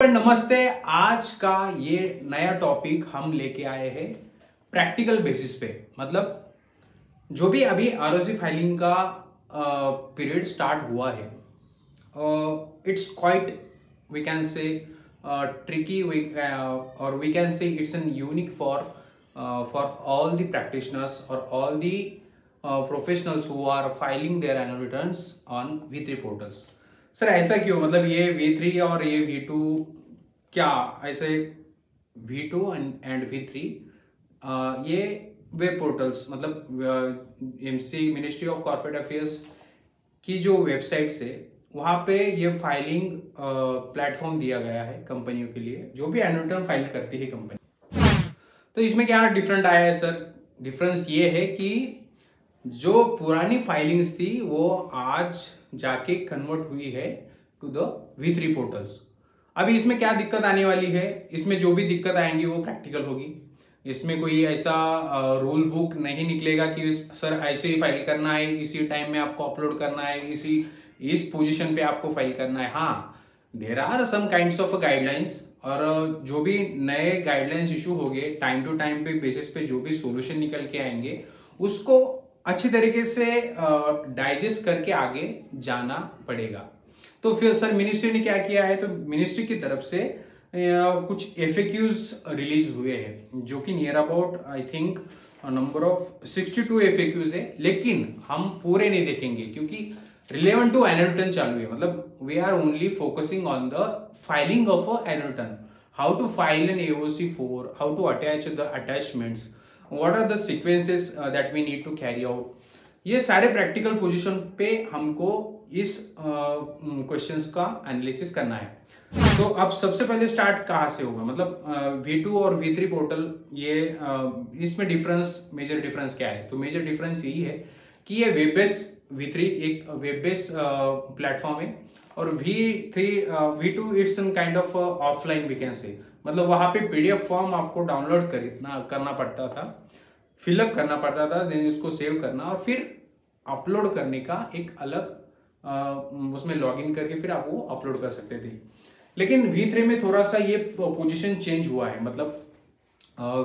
नमस्ते। आज का ये नया टॉपिक हम लेके आए हैं प्रैक्टिकल बेसिस पे। मतलब जो भी अभी आरओसी फाइलिंग का पीरियड स्टार्ट हुआ है, it's quite we can say tricky और we can say it's an unique for all the practitioners और all the professionals who are filing their annual returns on V3 portals. Sir ऐसा क्यों? मतलब ये V3 और ये V2 क्या ऐसे V2 एंड V3 ये वेब पोर्टल्स, मतलब MC ministry of corporate affairs की जो वेबसाइट्स है वहाँ पे ये फाइलिंग प्लेटफॉर्म दिया गया है कंपनियों के लिए जो भी एनुअल रिटर्न फाइल करती है कंपनी। तो इसमें क्या डिफरेंट आया है सर? डिफरेंस ये है कि जो पुरानी फाइलिंग्स थी वो आज जाके कन्वर्ट हुई है टू द V3 पोर्टल्स। अभी इसमें क्या दिक्कत आने वाली है? इसमें जो भी दिक्कत आएंगी वो प्रैक्टिकल होगी। इसमें कोई ऐसा रूल बुक नहीं निकलेगा कि सर ऐसे ही फाइल करना है, इसी टाइम में आपको अपलोड करना है, इस पोजीशन पे आपको फाइल करना है। हाँ, there are some kinds of guidelines, और जो भी नए गाइडलाइंस इशू हो गए टाइम टू टाइम पे बेसिस पे जो भी सोल्यूशन निकल के आएंगे उसको अच्छी तरीके से डाइजेस्ट करके आगे जाना पड़ेगा। तो फिर सर मिनिस्ट्री ने क्या किया है? तो मिनिस्ट्री की तरफ से कुछ एफएक्यूज रिलीज हुए हैं जो कि near about I think number of 62 FAQs है, लेकिन हम पूरे नहीं देखेंगे क्योंकि रिलेवेंट टू एनुअल रिटर्न चालू है। मतलब we are only focusing on the filing of a annual return, how to file an AOC4, how to attach the attachments, what are the sequences that we need to carry out. ये सारे practical position पे हमको इस questions का analysis करना है। तो अब सबसे पहले स्टार्ट कहाँ से होगा? मतलब V2 और V3 पोर्टल ये इसमें डिफरेंस, मेजर डिफरेंस क्या है? तो मेजर डिफरेंस यही है कि ये वेब बेस्ड V3 एक वेब बेस्ड प्लेटफॉर्म है और V2 it's an kind of offline we can say. मतलब वहां पे PDF फॉर्म आपको डाउनलोड करना पड़ता था, फिलअप करना पड़ता था, देन उसको सेव करना और फिर अपलोड करने का एक अलग उसमें लॉगिन करके फिर आप वो अपलोड कर सकते थे। लेकिन V3 में थोड़ा सा ये पोजीशन चेंज हुआ है। मतलब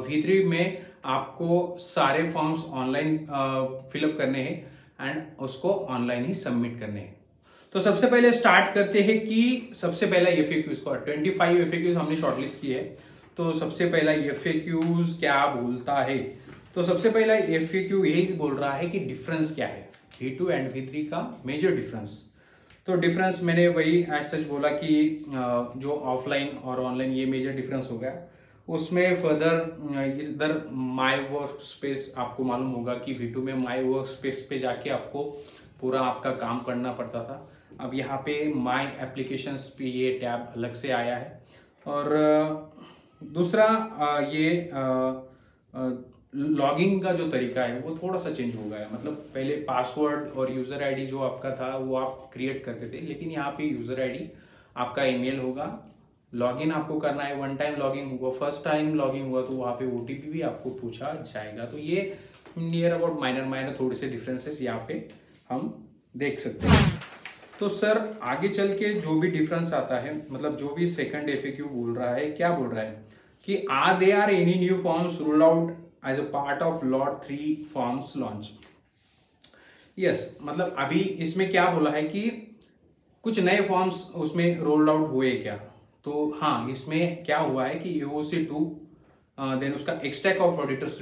V3 में आपको सारे फॉर्म्स ऑनलाइन फिलअप करने हैं एंड उसको ऑनलाइन ही सबमिट करने हैं। तो सबसे पहले स्टार्ट करते हैं कि सबसे पहला FAQs का 25 FAQs हमने शॉर्टलिस्ट की है। तो सबसे पहला FAQs क्या बोलता है? तो सबसे पहला FAQ यही बोल रहा है कि डिफरेंस क्या है V2 एंड V3 का, मेजर डिफरेंस। तो डिफरेंस मैंने वही एज सच बोला कि जो ऑफलाइन और ऑनलाइन ये मेजर डिफरेंस हो गया। उसमें फर्दर इधर माई वर्क स्पेस आपको मालूम होगा कि V2 में माई वर्क स्पेस पे जाके आपको पूरा आपका काम करना पड़ता था। अब यहाँ पे माई एप्लीकेशंस पे ये टैब अलग से आया है। और दूसरा ये लॉगिंग का जो तरीका है वो थोड़ा सा चेंज हो गया है। मतलब पहले पासवर्ड और यूजर आईडी जो आपका था वो आप क्रिएट करते थे, लेकिन यहाँ पे यूजर आईडी आपका ईमेल होगा, लॉगिन आपको करना है, वन टाइम लॉगिन होगा, फर्स्ट टाइम लॉगिन हुआ तो वहाँ पे OTP भी आपको पूछा जाएगा। तो ये नियर अबाउट माइनर थोड़े से डिफरेंसेस यहाँ पे हम देख सकते हैं। तो सर आगे चल के जो भी डिफरेंस आता है, मतलब जो भी सेकंड FAQ बोल रहा है, क्या बोल रहा है कि are any new forms rule out as a part of lot 3 forms launch. Yes, मतलब अभी इसमें क्या बोला है कि कुछ नए फॉर्म्स उसमें रोल आउट हुए क्या? तो हाँ, इसमें क्या हुआ है कि AOC2 देन उसका extract of auditors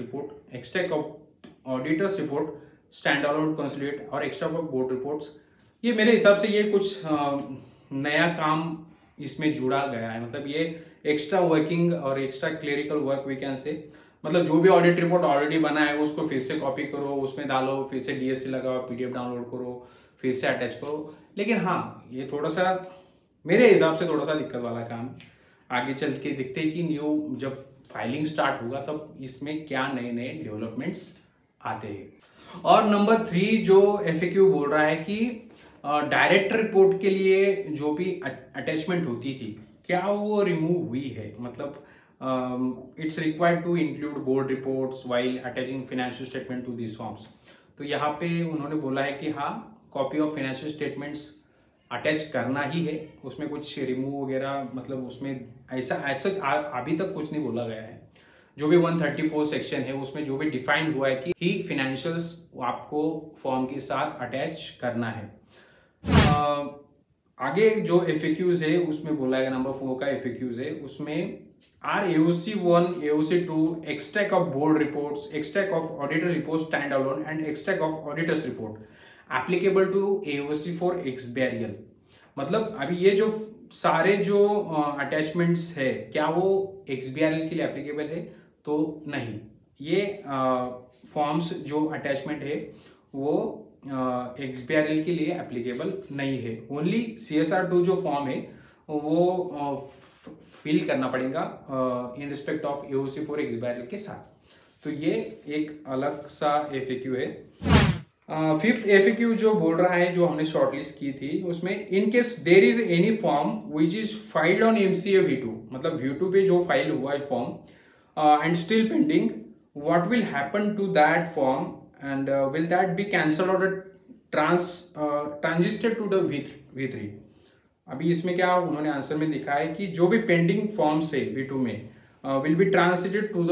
report, stand alone consolidate और एक्सट्रैक्ट ऑफ बोर्ड रिपोर्ट्स, ये मेरे हिसाब से ये कुछ नया काम इसमें जुड़ा गया है। मतलब ये एक्स्ट्रा वर्किंग और extra clerical work we can say. मतलब जो भी ऑडिट रिपोर्ट ऑलरेडी बना है उसको फिर से कॉपी करो, उसमें डालो, फिर से DSC लगाओ, PDF डाउनलोड करो, फिर से अटैच करो। लेकिन हाँ, ये थोड़ा सा मेरे हिसाब से थोड़ा सा दिक्कत वाला काम। आगे चल के देखते हैं कि न्यू जब फाइलिंग स्टार्ट होगा तब इसमें क्या नए नए डेवलपमेंट्स आते हैं। और नंबर 3 जो FAQ बोल रहा है कि डायरेक्ट रिपोर्ट के लिए जो भी अटैचमेंट होती थी क्या वो रिमूव हुई है? मतलब it's required to include board reports while attaching financial statement to this forms. तो यहाँ पे उन्होंने बोला है कि हाँ, copy of financial statements attach करना ही है, उसमें कुछ रिमूव वगैरह मतलब उसमें ऐसा अभी तक कुछ नहीं बोला गया है। जो भी 134 सेक्शन है उसमें जो भी डिफाइन हुआ है कि फिनेंशियल्स आपको फॉर्म के साथ अटैच करना है। आगे जो FAQs है उसमें बोला है, नंबर 4 का FAQs है, उसमें are AOC 1, AOC 2 extract of board reports, extract of auditor reports stand alone and extract of auditors report applicable to AOC for ex-burial। मतलब अभी ये जो सारे जो अटैचमेंट्स है क्या वो ex-burial के लिए एप्लीकेबल है? तो नहीं, ये फॉर्म्स जो अटैचमेंट है वो ex-burial के लिए एप्लीकेबल नहीं है। ओनली CSR 2 जो फॉर्म है वो फिल करना पड़ेगा in respect of AOC for ex-burial के साथ। तो ये एक अलग सा FAQ है। 5th FAQ जो बोल रहा है, जो हमने शॉर्टलिस्ट की थी उसमें, in case there is any form which is filed on MCA V2, मतलब V2 पे जो फाइल हुआ है form and still pending, what will happen to that form and will that be cancel और ट्रांजिस्टेड टू द V3। अभी इसमें क्या उन्होंने आंसर में लिखा है कि जो भी पेंडिंग फॉर्म्स है V2 में will be translated to the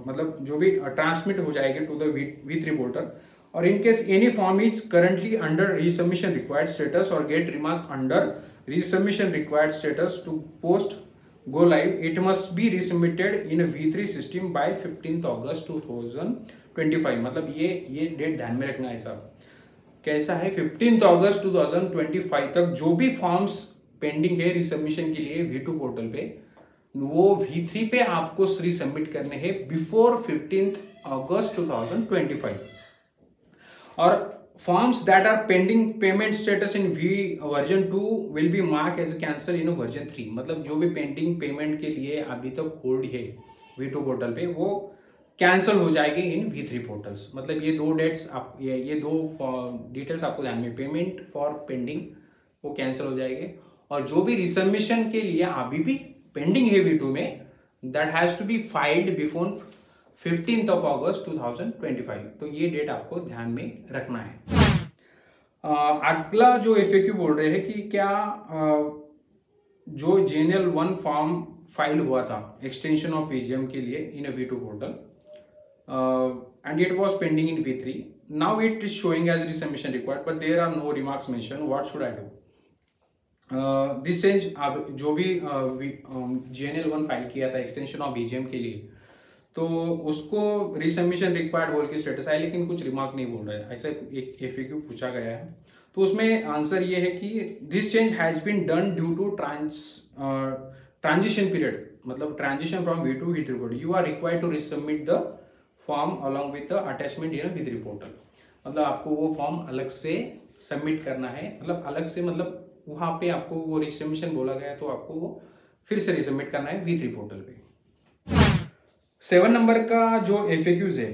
मतलब जो भी ट्रांसमिट हो जाएंगे टू द V3 पोर्टल, और in case any form is currently under resubmission required status और get remark under resubmission required status to post go live, it must be resubmitted in V3 system by 15 August 2025। मतलब ये date ध्यान में रखना है साहब। कैसा है, 15 अगस्त 2025 तक जो भी फॉर्म्स पेंडिंग है रिसबमिशन के लिए V2 पोर्टल पे, वो V3 पे आपको रिसबमिट करने हैं बिफोर 15 अगस्त 2025। और forms that are pending payment status in version 2 will be mark as cancel in version 3। मतलब जो भी पेंडिंग पेमेंट के लिए अभी तक होल्ड है V2 पोर्टल पे वो कैंसल हो जाएगी इन V3 पोर्टल्स। मतलब ये दो डेट्स आप ये दो डिटेल्स आपको ध्यान में, पेमेंट फॉर पेंडिंग वो कैंसिल हो जाएंगे, और जो भी रिसबमिशन के लिए अभी भी पेंडिंग है V2 में, that has to be filed before 15 August 2025। तो ये डेट आपको ध्यान में रखना है। अगला जो FAQ बोल रहे हैं कि क्या जो JNL 1 फॉर्म फाइल हुआ था एक्सटेंशन ऑफ AGM के लिए इन V2 portal and it was pending in V3, now it is showing as resubmission required but there are no remarks mentioned, what should I do? This change जो भी JNL 1 file किया था extension of AGM के लिए, तो उसको resubmission required बोल के स्टेटस आया, लेकिन कुछ रिमार्क नहीं बोल रहा है, ऐसा एक FAQ पूछा गया है। तो उसमें आंसर ये है कि this change has been done due to transition period, मतलब transition from V2 V3 portal, you are required to resubmit the form along with the attachment in V3 portal. मतलब आपको वो फॉर्म अलग से सबमिट करना है, मतलब अलग से, मतलब वहाँ पे आपको वो रिसबमिशन बोला गया तो आपको वो फिर से रिसबमिट करना है V3 पोर्टल पे। 7 नंबर का जो FAQs है,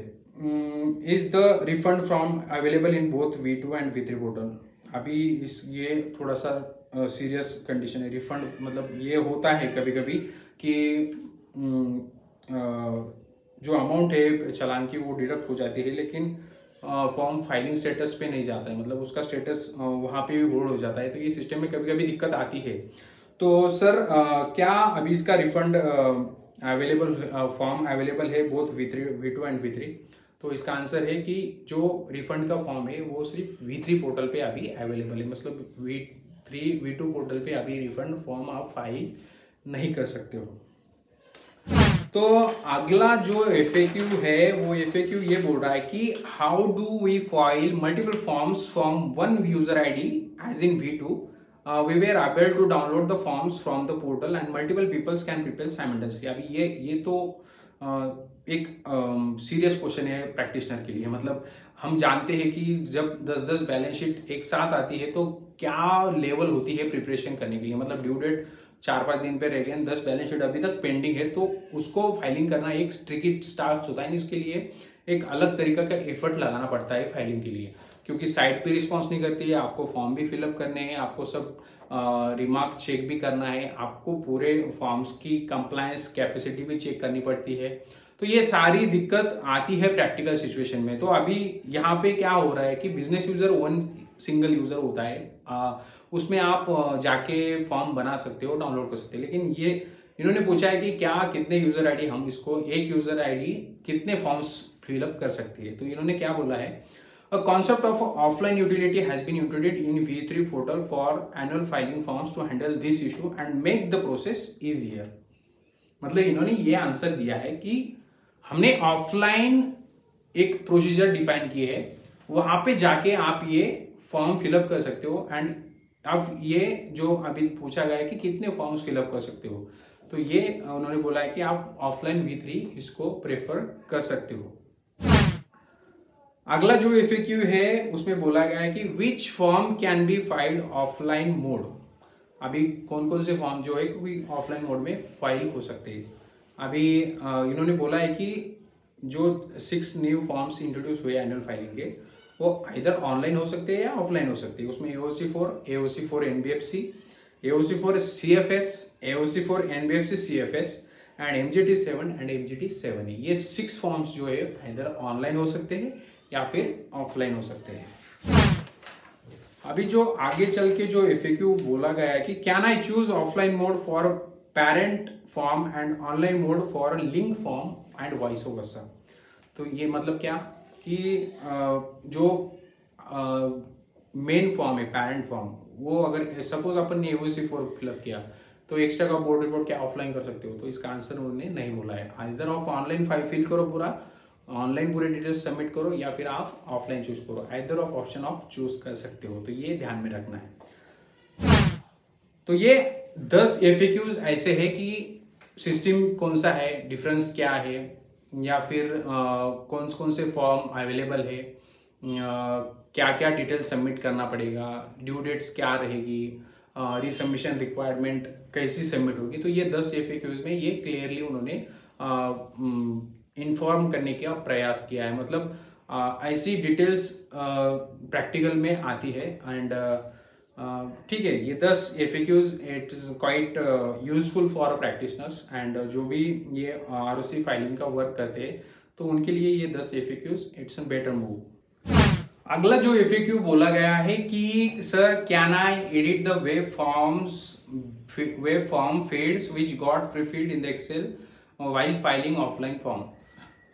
is the refund from available in both V2 and V3 portal. अभी ये थोड़ा सा सीरियस कंडीशन है। रिफंड मतलब ये होता है कभी कभी कि जो अमाउंट है चालान की वो डिडक्ट हो जाती है, लेकिन फॉर्म फाइलिंग स्टेटस पे नहीं जाता है, मतलब उसका स्टेटस वहाँ पे भी होल्ड हो जाता है। तो ये सिस्टम में कभी कभी दिक्कत आती है। तो सर क्या अभी इसका रिफंड अवेलेबल फॉर्म अवेलेबल है बोथ V2 एंड V3? तो इसका आंसर है कि जो रिफंड का फॉर्म है वो सिर्फ V3 पोर्टल पे अभी अवेलेबल है, मतलब V2 पोर्टल पे अभी रिफंड फॉर्म आप फाइल नहीं कर सकते हो। तो अगला जो FAQ है वो FAQ ये बोल रहा है कि how do we file multiple forms from one user ID as in V2? We were able to download the forms from the portal and multiple people can prepare simultaneously। अभी ये तो एक सीरियस क्वेश्चन है practitioner के लिए। मतलब हम जानते हैं कि जब 10-10 बैलेंस शीट एक साथ आती है तो क्या लेवल होती है प्रिपरेशन करने के लिए। मतलब ड्यू डेट 4-5 दिन पे रह गए, 10 बैलेंस शीट अभी तक पेंडिंग है, तो उसको फाइलिंग करना एक ट्रिकी टास्क होता है। इसके लिए एक अलग तरीका का एफर्ट लगाना पड़ता है फाइलिंग के लिए, क्योंकि साइट पे रिस्पॉन्स नहीं करती है, आपको फॉर्म भी फिलअप करने हैं, आपको सब रिमार्क चेक भी करना है, आपको पूरे फॉर्म्स की कंप्लायंस कैपेसिटी भी चेक करनी पड़ती है। तो ये सारी दिक्कत आती है प्रैक्टिकल सिचुएशन में। तो अभी यहाँ पे क्या हो रहा है कि बिजनेस यूजर 1 सिंगल यूजर होता है, उसमें आप जाके फॉर्म बना सकते हो, डाउनलोड कर सकते हो। लेकिन ये इन्होंने पूछा है कि क्या कितने यूजर आईडी, हम इसको एक यूजर आईडी कितने फॉर्म्स फिलअप कर सकती है। तो इन्होंने क्या बोला है, a concept of offline utility has been introduced in V3 portal for annual filing forms to handle this issue and make the process easier. मतलब इन्होंने ये आंसर दिया है कि हमने ऑफलाइन एक प्रोसीजर डिफाइन की है, वहां पे जाके आप ये फॉर्म फिलअप कर सकते हो। एंड अब ये जो अभी पूछा गया है कि कितने फॉर्म्स फिलअप कर सकते हो, तो ये उन्होंने बोला है कि आप ऑफलाइन V3 इसको प्रेफर कर सकते हो। अगला जो FAQ है उसमें बोला गया है कि which form can be filed offline mode. अभी कौन कौन से फॉर्म जो है कोई ऑफलाइन मोड में फाइल हो सकते हैं। अभी इन्होंने बोला है कि जो 6 न्यू फॉर्म्स इंट्रोड्यूस हुए एनुअल फाइलिंग के, वो इधर ऑनलाइन हो सकते हैं या ऑफलाइन हो सकते हैं। उसमें AOC for NBFC, AOC for CFS, AOC for NBFC CFS and MGT7 and MGT7E। ये 6 फॉर्म्स जो है इधर ऑनलाइन हो सकते हैं या फिर ऑफलाइन हो सकते हैं। अभी जो आगे चल के जो FAQ बोला गया है कि can I choose offline mode for parent form and online mode for link form and vice versa. तो ये मतलब क्या कि जो मेन फॉर्म है पेरेंट फॉर्म, वो अगर सपोज अपन ने AOC फॉर फिलअप किया तो एक्स्ट्रा का बोर्ड रिपोर्ट क्या ऑफलाइन कर सकते हो। तो इसका आंसर उन्होंने नहीं बोला है। इधर ऑफ ऑनलाइन फाइल फिल करो, पूरा ऑनलाइन पूरे डिटेल्स सबमिट करो, या फिर आप ऑफलाइन चूज करो। Either of option of choose कर सकते हो। तो ये ध्यान में रखना है। तो ये 10 FAQs ऐसे है कि सिस्टम कौन सा है, डिफरेंस क्या है, या फिर कौन कौन से फॉर्म अवेलेबल है, क्या क्या डिटेल सबमिट करना पड़ेगा, ड्यू डेट्स क्या रहेगी, रिसबमिशन रिक्वायरमेंट कैसी सबमिट होगी। तो ये 10 FAQs में ये क्लियरली उन्होंने इन्फॉर्म करने का प्रयास किया है। मतलब ऐसी डिटेल्स प्रैक्टिकल में आती है। एंड ठीक है, ये 10 FAQs it is quite useful for practitioners and जो भी ये ROC फाइलिंग का वर्क करते हैं तो उनके लिए ये 10 FAQs it's a better move. अगला जो FAQ बोला गया है कि sir can I edit the web form fields which got prefilled in the Excel while filing offline form.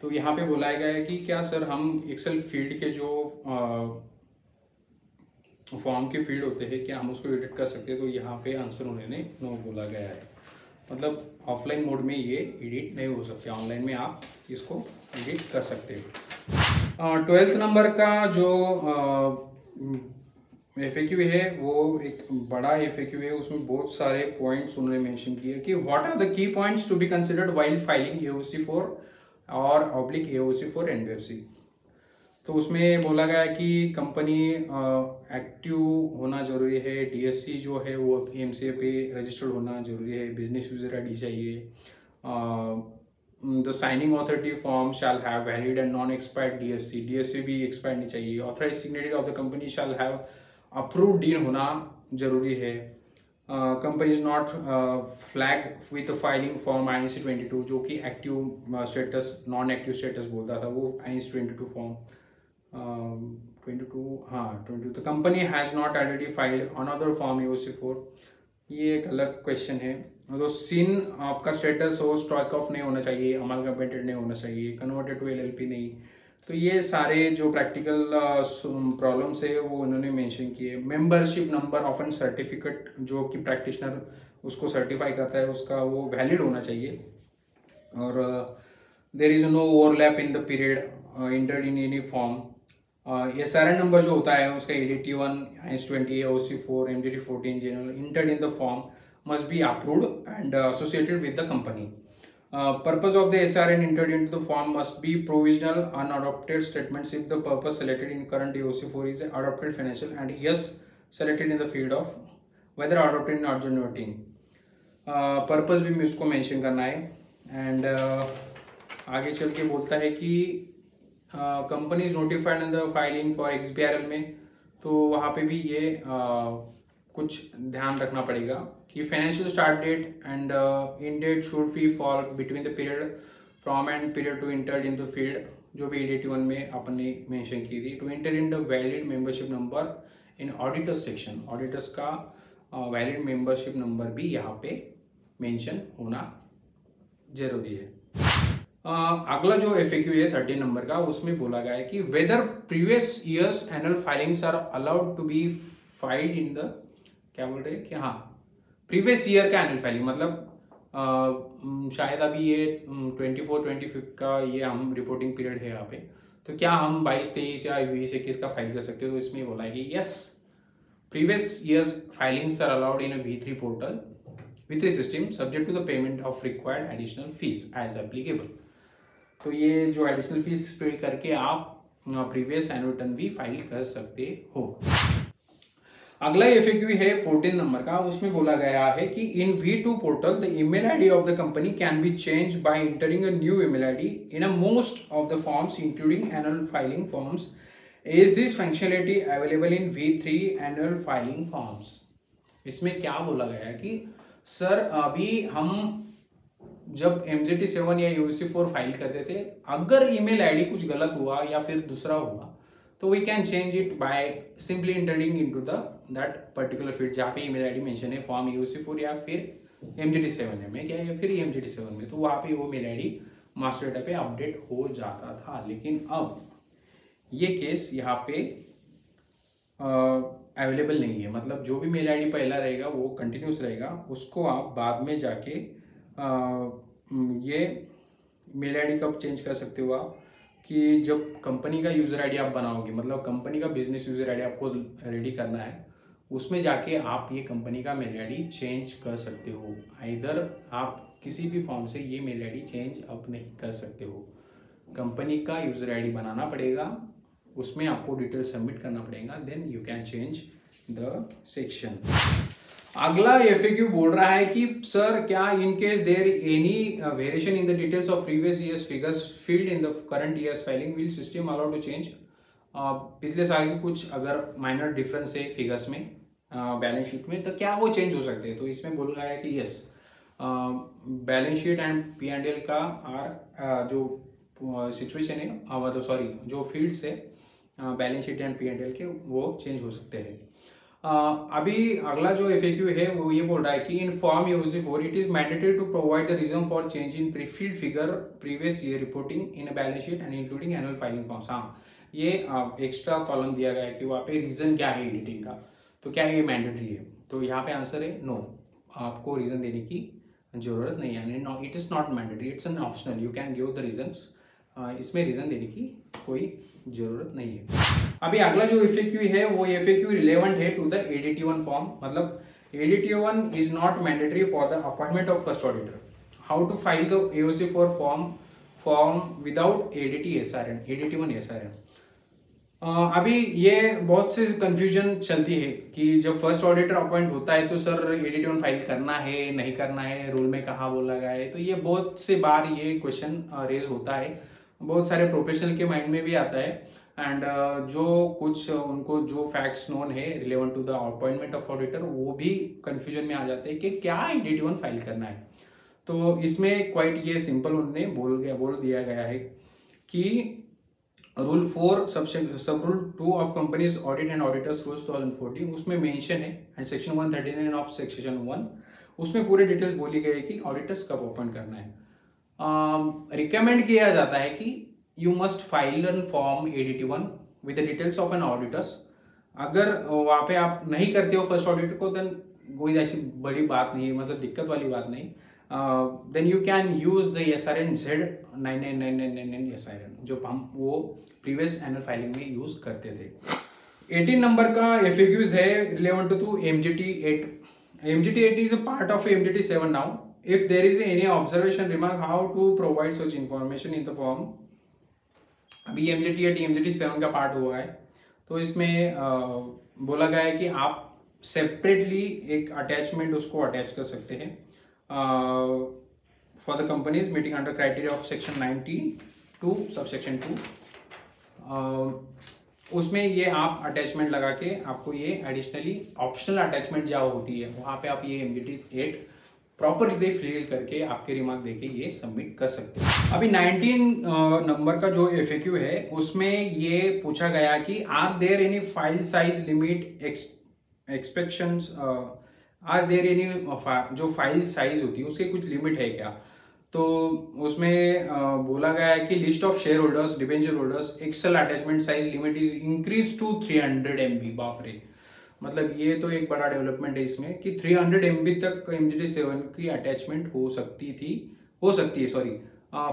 तो यहाँ पे बोला गया है कि क्या सर हम एक्सेल फील्ड के जो फॉर्म के फील्ड होते हैं क्या हम उसको एडिट कर सकते हैं। तो यहाँ पे आंसर उन्होंने नो बोला गया है। मतलब ऑफलाइन मोड में ये एडिट नहीं हो सकते, ऑनलाइन में आप इसको एडिट कर सकते हो। 12th नंबर का जो FAQ है वो एक बड़ा FAQ है। उसमें बहुत सारे पॉइंट्स उन्होंने मेंशन किए कि what are the key points to be considered while filing AOC for और AOC फॉर NBFC। तो उसमें बोला गया है कि कंपनी एक्टिव होना जरूरी है, DSC जो है वो MCA पे रजिस्टर्ड होना जरूरी है, बिजनेस यूजर ID चाहिए, the signing authority form shall have valid and non expired DSC भी एक्सपायर्ड नहीं चाहिए, authorise signature of the company shall have approved been होना जरूरी है, company is not flag with filing form INC 22 जो कि active status non active status बोलता था, वो INC 22 फॉर्म 22 तो company has not already filed another form AOC4। ये एक अलग क्वेश्चन है। तो सिन आपका स्टेटस हो, स्टॉक ऑफ नहीं होना चाहिए, अमालगमेटेड नहीं होना चाहिए, कन्वर्टेड टू LLP नहीं। तो ये सारे जो प्रैक्टिकल प्रॉब्लम्स है वो उन्होंने मेंशन किए। Membership number of an certificate जो कि प्रैक्टिशनर उसको सर्टिफाई करता है उसका वो वैलिड होना चाहिए। और there is no overlap in the period entered in any form. SRN number जो होता है उसका ADT1 INC 20 AOC4 MGT14 general entered in the form must be approved and associated with the company. Purpose of the SRN entered into the form must be provisional unadopted statements if the purpose selected in current AOC4 is adopted financial and yes selected in the field of whether adopted in urgent voting. Purpose भी उसको mention करना है। and आगे चल के बोलता है कि company is notified in the filing for XBRL में, तो वहाँ पे भी ये कुछ ध्यान रखना पड़ेगा कि financial start date and end date should be fall between the period from and period to enter in the field जो भी ADT1 में अपन ने मेंशन की थी। To enter in the valid membership number in auditors section, auditors का valid membership number भी यहाँ पे मेंशन होना जरूरी है। अगला जो FAQ है 13 नंबर का, उसमें बोला गया है कि whether previous years annual filings are allowed to be filed in the, क्या बोल रहे हैं कि हाँ प्रीवियस ईयर का एनुअल फाइलिंग, मतलब शायद अभी ये 24-25 का ये हम रिपोर्टिंग पीरियड है यहाँ पे, तो क्या हम 22-23 या 20-21 का फाइल कर सकते हो? तो इसमें बोला है कि yes, previous years filings are allowed in V3 portal V3 system subject to the payment of required additional fees as applicable. तो ये जो एडिशनल फीस पे करके आप प्रीवियस एनुअल रिटर्न भी फाइल कर सकते हो। अगला FAQ है 14 नंबर का, उसमें बोला गया है कि इन V2 portal the email ID of the company can be change bye entering a new email ID in a most of the forms including annual filing forms. Is this functionality available in V3 annual filing forms? इसमें क्या बोला गया है कि sir अभी हम जब MJT7 या UC4 फाइल करते थे, अगर ईमेल आईडी कुछ गलत हुआ या फिर दूसरा हुआ तो we can change it by simply entering into the that particular field जहाँ पे ईमेल आईडी मेंशन है, फॉर्म UC4 या फिर MJT7 में क्या है, फिर MJT7 में, तो वहाँ पे वो मेल आईडी मास्टर डेटा पे अपडेट हो जाता था। लेकिन अब ये केस यहाँ पे अवेलेबल नहीं है, मतलब जो भी मेल आईडी पहला रहेगा वो कंटिन्यूस रहेगा, उसको आप बाद में जाके ये मेल आईडी कब चेंज कर सकते हो आप, कि जब कंपनी का यूज़र आईडी आप बनाओगे, मतलब कंपनी का बिजनेस यूज़र आईडी आपको रेडी करना है, उसमें जाके आप ये कंपनी का मेल आईडी चेंज कर सकते हो। आइदर आप किसी भी फॉर्म से ये मेल आईडी चेंज अब नहीं कर सकते हो, कंपनी का यूज़र आईडी बनाना पड़ेगा, उसमें आपको डिटेल सबमिट करना पड़ेगा, then you can change the section. अगला FAQ बोल रहा है कि सर क्या in case there any variation in the details of previous years figures field in the current years filing will system allow to change? पिछले साल की कुछ अगर माइनर डिफरेंस है फिगर्स में बैलेंस शीट में, तो क्या वो चेंज हो सकते हैं? तो इसमें बोल रहा है कि yes, balance sheet and P&L का जो सिचुएशन है, मतलब सॉरी जो फील्ड्स है बैलेंस शीट एंड P&L के, वो चेंज हो सकते हैं। अभी अगला जो FAQ है वो ये बोल रहा है कि in form UC4 it is mandatory to provide the reason for change in prefilled figure previous year reporting in balance sheet and including annual filing forms. हाँ, ये एक्स्ट्रा कॉलम दिया गया है कि वहाँ पे रीजन क्या है एडिटिंग का, तो क्या ये मैंडेटरी है? तो यहाँ पे आंसर है नो, आपको रीजन देने की जरूरत नहीं है, no it is not mandatory, it's an optional, you can give the reasons, इसमें रीजन देने की कोई जरूरत नहीं है। अभी अगला जो FAQ है वो FAQ रिलेवेंट है टू द ADT1 फॉर्म, मतलब ADT1 is not mandatory for the appointment of first auditor. How to file the AOC4 form without ADT1 SRN? अभी ये बहुत से कंफ्यूजन चलती है कि जब फर्स्ट ऑडिटर अपॉइंट होता है तो सर ADT1 फाइल करना है नहीं करना है, रूल में कहाँ बोला गया है, तो ये बहुत से बार ये क्वेश्चन रेज होता है, बहुत सारे प्रोफेशनल के माइंड में भी आता है, एंड जो कुछ उनको जो फैक्ट्स नोन है relevant to the appointment of auditor, वो भी कंफ्यूजन में आ जाते हैं कि क्या ADT1 फाइल करना है। तो इसमें क्वाइट ये सिंपल उन्होंने बोल दिया गया है कि रूल 4 सब rule 2 of companies audit and auditors rules 2014 उसमें मेंशन है, एंड सेक्शन 139 ऑफ सेक्शन 1 उसमें पूरे डिटेल्स बोली गई है कि ऑडिटर्स कब अपॉइंट करना है। रिकमेंड किया जाता है कि you must file an form ADT1 with the details of an auditors. अगर वहाँ पे आप नहीं करते हो फर्स्ट ऑडिटर को, देन कोई ऐसी बड़ी बात नहीं है, मतलब दिक्कत वाली बात नहीं, then you can use the SRN Z999999 SRN जो हम वो प्रीवियस एनुअल फाइलिंग में यूज करते थे। 18 नंबर का FAQs है relevant to MJT8. MJT8 is a part of MJT7 now. If there is any observation remark how to provide such information in the form. अभी MJT8 MJT7 का part हुआ है, तो इसमें बोला गया है कि आप सेपरेटली एक अटैचमेंट उसको अटैच कर सकते हैं for the companies meeting under criteria of section 92 subsection 2। उसमें ये आप अटैचमेंट लगा के आपको ये एडिशनली ऑप्शनल अटैचमेंट जो होती है वहाँ पे आप ये MJT8 प्रॉपर फिल करके आपके रिमार्क देके ये सबमिट कर सकते हैं। अभी 19 नंबर का जो FAQ है उसमें ये पूछा गया कि are there any file size limit expectations, are there any जो फाइल साइज होती है उसके कुछ लिमिट है क्या। तो उसमें बोला गया है कि list of shareholders, debenture holders, excel attachment size limit is increase to 300 MB। बाप रे, मतलब ये तो एक बड़ा डेवलपमेंट है इसमें कि 300 MB तक MGT7 की अटैचमेंट हो सकती है sorry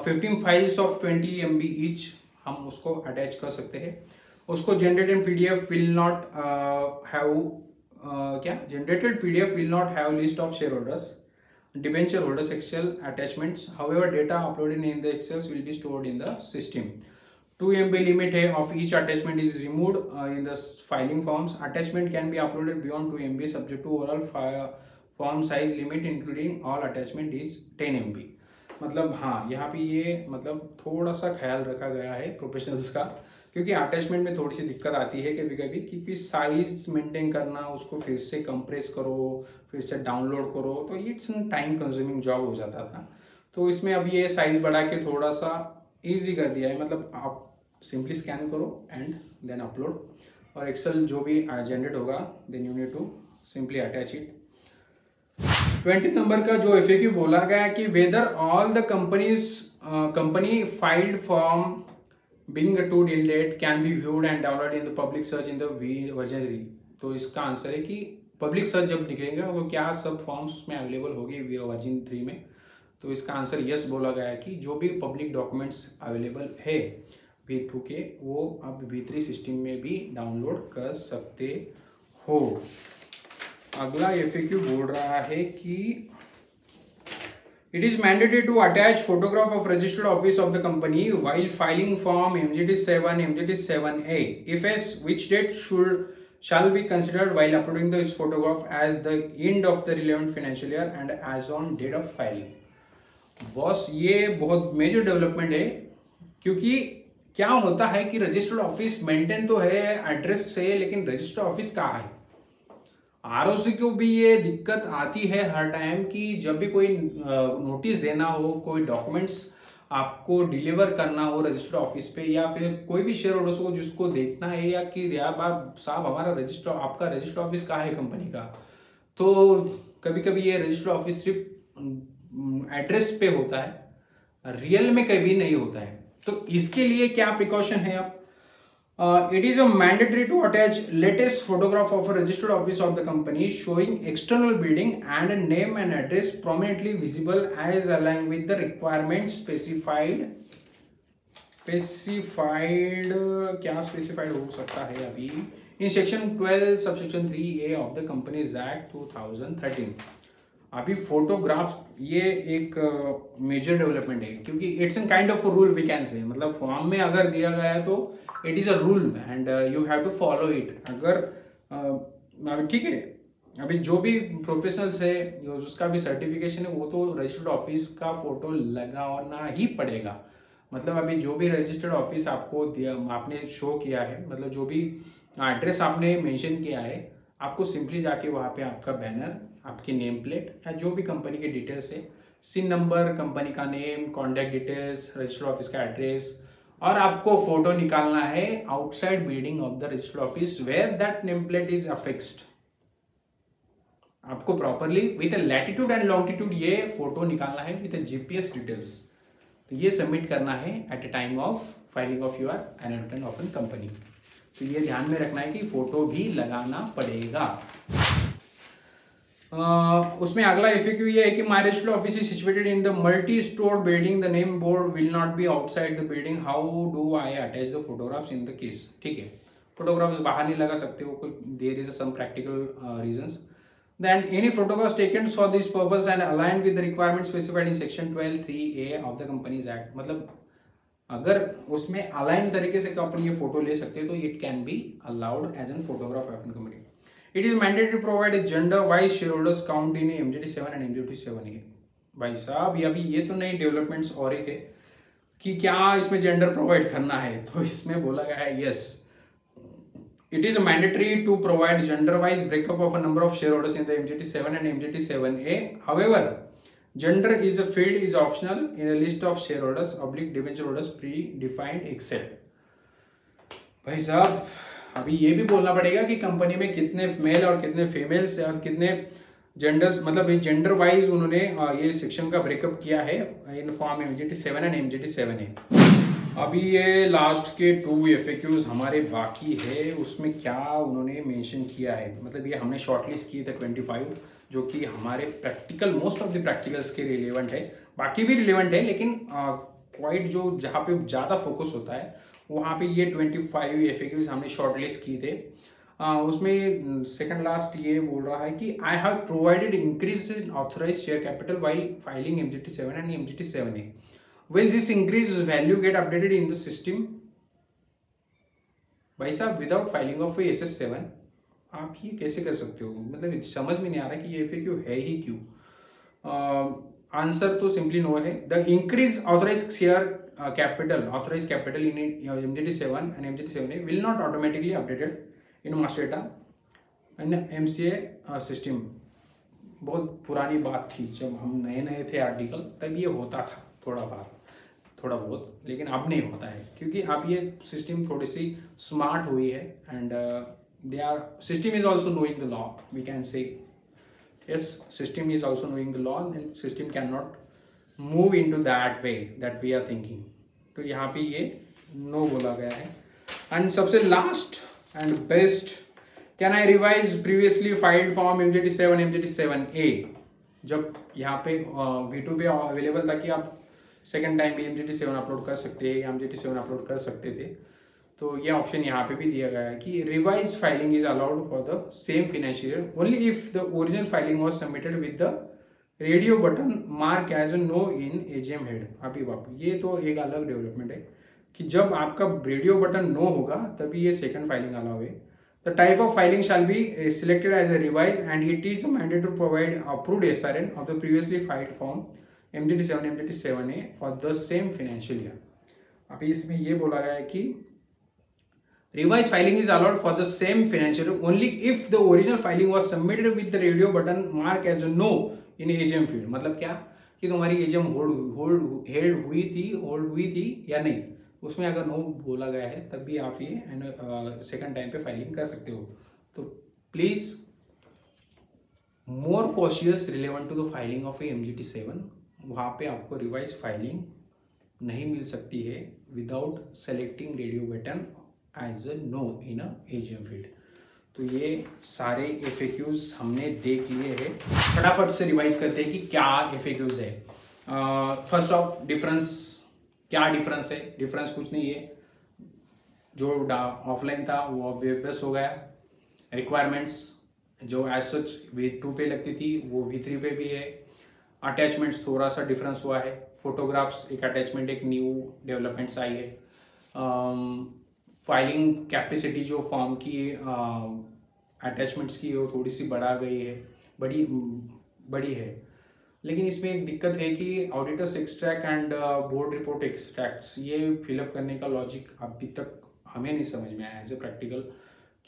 15 files of 20 MB each हम उसको अटैच कर सकते हैं। उसको generated PDF will not have list of share holders, debenture holders, Excel attachments. However, data uploaded in the Excels will be stored in the system. 2 MB limit of each attachment is removed in the filing forms. Attachment can be uploaded beyond 2 MB subject to overall form size limit including all attachment is 10 MB. मतलब हाँ, यहाँ पे ये मतलब थोड़ा सा ख्याल रखा गया है प्रोफेशनल्स का, क्योंकि अटैचमेंट में थोड़ी सी दिक्कत आती है कभी कभी, क्योंकि साइज मेंटेन करना, उसको फिर से कंप्रेस करो, फिर से डाउनलोड करो, तो इट्स टाइम कंज्यूमिंग जॉब हो जाता था। तो इसमें अब ये साइज बढ़ा के थोड़ा सा इजी कर दिया है, मतलब आप सिंपली स्कैन करो एंड देन अपलोड, और एक्सेल जो भी जनरेट होगा then you need to simply attach it. 20 number का जो FAQ बोला गया कि whether all the company filed form being a to deal date can be viewed and downloaded in the public search in the version 3। तो इसका answer है कि public search जब निकलेगा तो क्या सब फॉर्म्स उसमें अवेलेबल होगी वर्जन 3 में। तो इसका आंसर यस बोला गया है कि जो भी पब्लिक डॉक्यूमेंट्स अवेलेबल है V2 के वो आप V3 सिस्टम में भी डाउनलोड कर सकते हो। अगला FAQ बोल रहा है कि it is mandatory to attach photograph of registered office of the company while filing form MGT7, MGT7A. If yes, which date shall be considered while uploading this photograph as the end of the relevant financial year and as on date of filing? Boss ये बहुत major development है, क्योंकि क्या होता है कि registered office maintain तो है एड्रेस से, लेकिन रजिस्टर्ड ऑफिस कहाँ है। ROC को भी ये दिक्कत आती है हर टाइम कि जब भी कोई नोटिस देना हो, कोई डॉक्यूमेंट्स आपको डिलीवर करना हो रजिस्टर्ड ऑफिस पे, या फिर कोई भी शेयर होल्डर्स को जिसको देखना है, या कि यार साहब हमारा आपका रजिस्टर्ड ऑफिस कहाँ है कंपनी का। तो कभी कभी ये रजिस्टर्ड ऑफिस सिर्फ एड्रेस पे होता है, रियल में कभी नहीं होता है। तो इसके लिए क्या प्रिकॉशन है आप it is a mandatory to attach latest photograph of a registered office of the company showing external building and a name and address prominently visible as aligned with the requirements specified क्या specified हो सकता है अभी in section 12 subsection 3A of the Companies Act 2013। अभी photograph ये एक major development है, क्योंकि it's an kind of rule we can say, मतलब फॉर्म में अगर दिया गया है तो it is a rule and you have to follow it. अगर ठीक है, अभी जो भी प्रोफेशनल्स है उसका भी सर्टिफिकेशन है वो तो रजिस्टर्ड ऑफिस का फोटो लगाना ही पड़ेगा। मतलब अभी जो भी रजिस्टर्ड ऑफिस आपको आपने शो किया है, मतलब जो भी एड्रेस आपने मेंशन किया है, आपको सिंपली जाके वहाँ पे आपका बैनर, आपकी नेम प्लेट या जो भी कंपनी के डिटेल्स है, सिन नंबर, कंपनी का name, contact details, registered office का एड्रेस, और आपको फोटो निकालना है outside building of the registered office where that name plate is affixed. आपको properly with latitude and longitude ये फोटो निकालना है विद GPS डिटेल्स। तो ये सबमिट करना है at a time of filing of your annual return of an company. तो ये ध्यान में रखना है कि फोटो भी लगाना पड़ेगा। उसमें अगला FAQ ये है कि my registered office is situated in the multi store building, the name board will not be outside the building, how do I attach the photographs in the case. ठीक है, फोटोग्राफ्स बाहर नहीं लगा सकते हो, कोई there is some practical reasons. Then any photographs taken for this purpose and aligned with the requirements specified in section 12(3)(a) of the Companies Act। मतलब अगर उसमें अलाइन तरीके से अपन ये फोटो ले सकते हैं तो it can be allowed as an photograph of an company. It is mandatory to provide a gender wise shareholders count in MGT7 and MGT7A। भाई साहब अभी ये तो नई डेवलपमेंट्स और एक है कि क्या इसमें जेंडर प्रोवाइड करना है, तो इसमें बोला गया है yes, it is mandatory to provide gender wise breakup of a number of shareholders in the MGT7 and MGT7A. However, gender is a field is optional in a list of shareholders oblique debenture holders predefined excel. भाई साहब अभी ये भी बोलना पड़ेगा कि company में कितने मेल और कितने फीमेल्स और कितने जेंडर्स, मतलब जेंडर वाइज उन्होंने ये सेक्शन का ब्रेकअप किया है in form MJT7 and MJT7A। अभी ये लास्ट के 2 FAQs हमारे बाकी है, उसमें क्या उन्होंने मेंशन किया है, मतलब ये हमने शॉर्टलिस्ट किए थे 25 जो कि हमारे practical most of the practicals के रिलेवेंट है, बाकी भी रिलेवेंट है लेकिन क्वाइट जो जहाँ पे ज़्यादा फोकस होता है वहाँ पे ये 25 FAQs हमने शॉर्टलिस्ट किए थे। उसमें सेकंड लास्ट ये बोल रहा है कि I have provided increase in authorised share capital while filing MJT7 and MJT7A। Will this increased value get updated in the system? भाई साहब विदाउट फाइलिंग ऑफ SS7 आप ये कैसे कर सकते हो, मतलब समझ में नहीं आ रहा कि ये FAQ है ही क्यों। आंसर तो सिंपली नो है। The increase authorised share authorised capital in MJT7 and MJT7A will not automatically updated in master data in MCA system. बहुत पुरानी बात थी, जब हम नए थे आर्टिकल तब ये होता था थोड़ा बहुत, लेकिन अब नहीं होता है क्योंकि अब ये सिस्टम थोड़ी सी स्मार्ट हुई है and they are system is also knowing the law, we can say yes system is also knowing the law and system can not move in to that way that we are thinking. तो यहाँ पे ये no बोला गया है। And सबसे last and best, can I revise previously filed form MJT7 MJT7A। जब यहाँ पे V2 पे अवेलेबल था कि आप सेकेंड टाइम भी MJT7 अपलोड कर सकते हैं या MJT7 अपलोड कर सकते थे, तो ये ऑप्शन यहाँ पे भी दिया गया है कि revise filing is allowed for the same financial year only if the original filing was submitted with the radio button mark as a no in AGM head. अभी बापू ये तो एक अलग डेवलपमेंट है कि जब आपका रेडियो बटन नो होगा तभी ये सेकेंड फाइलिंग अलाउ है। The type of filing shall be selected as a revise and it is mandatory to provide approved SRN of the previously filed form MJT7 MJT7A for the same financial year। अभी इसमें ये बोला गया है कि revised filing is allowed for the same financial year only if the original filing was submitted with the radio button mark as a no in AGM field। मतलब क्या कि तुम्हारी AGM होल्ड हुई थी या नहीं, उसमें अगर नो बोला गया है तब भी आप ये सेकंड टाइम पे फाइलिंग कर सकते हो। तो please more cautious relevant to the filing of MJT7, वहाँ पे आपको रिवाइज फाइलिंग नहीं मिल सकती है without selecting radio button as a no in AGM field. तो ये सारे FAQs हमने देख लिए हैं, फटाफट से रिवाइज करते हैं कि क्या FAQs है। फर्स्ट ऑफ डिफरेंस, क्या डिफरेंस है? डिफरेंस कुछ नहीं है, जो ऑफलाइन था वो वेब बेस हो गया। रिक्वायरमेंट्स जो एज सच V2 पे लगती थी वो V3 पे भी है। अटैचमेंट्स थोड़ा सा डिफरेंस हुआ है, फोटोग्राफ्स एक अटैचमेंट एक न्यू डेवलपमेंट्स आई है। फाइलिंग कैपेसिटी जो फॉर्म की अटैचमेंट्स की वो थोड़ी सी बढ़ा गई है, बड़ी है। लेकिन इसमें एक दिक्कत है कि auditors extract and board report extracts ये फिलअप करने का लॉजिक अभी तक हमें नहीं समझ में आया एज ए प्रैक्टिकल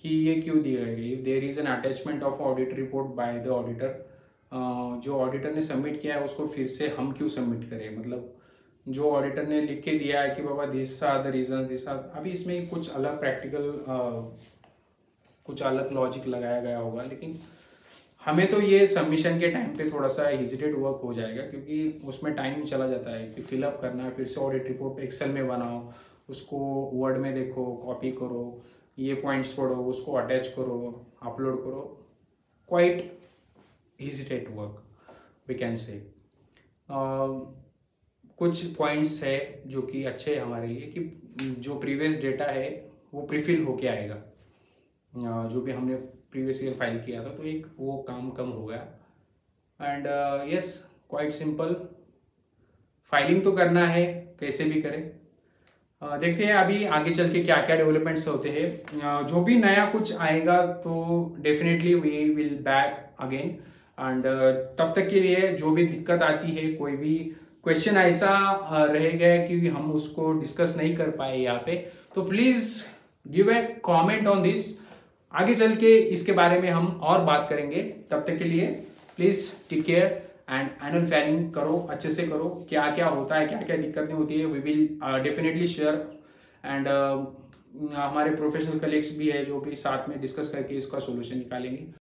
कि ये क्यों दिया गया। If there is an attachment of audit report by the auditor, जो ऑडिटर ने सबमिट किया है उसको फिर से हम क्यों सबमिट करें, मतलब जो ऑडिटर ने लिख के दिया है कि बाबा this are the reason this are, अभी इसमें कुछ अलग प्रैक्टिकल कुछ अलग लॉजिक लगाया गया होगा। लेकिन हमें तो ये सबमिशन के टाइम पे थोड़ा सा हेजिटेट वर्क हो जाएगा क्योंकि उसमें टाइम चला जाता है कि फिलअप करना है, फिर से ऑडिट रिपोर्ट एक्सेल में बनाओ, उसको वर्ड में देखो, कॉपी करो, ये पॉइंट्स पढ़ो, उसको अटैच करो, अपलोड करो, quite hesitate work we can say. कुछ पॉइंट्स है जो कि अच्छे हैं हमारे लिए कि जो प्रीवियस डेटा है वो प्रीफिल होके आएगा, जो भी हमने प्रीवियस ईयर फाइल किया था, तो एक वो काम कम हो गया। And yes quite simple, filing तो करना है कैसे भी करें। देखते हैं अभी आगे चल के क्या क्या डेवलपमेंट्स होते हैं। जो भी नया कुछ आएगा तो definitely we will back again. And तब तक के लिए जो भी दिक्कत आती है, कोई भी क्वेश्चन ऐसा रह गया कि हम उसको डिस्कस नहीं कर पाए यहाँ पे, तो please give a comment on this. आगे चल के इसके बारे में हम और बात करेंगे। तब तक के लिए please take care and annual filing करो, अच्छे से करो, क्या क्या होता है, क्या क्या दिक्कतें होती है, we will definitely share. And हमारे प्रोफेशनल कलीग्स भी है जो भी साथ में डिस्कस करके इसका सोल्यूशन निकालेंगे।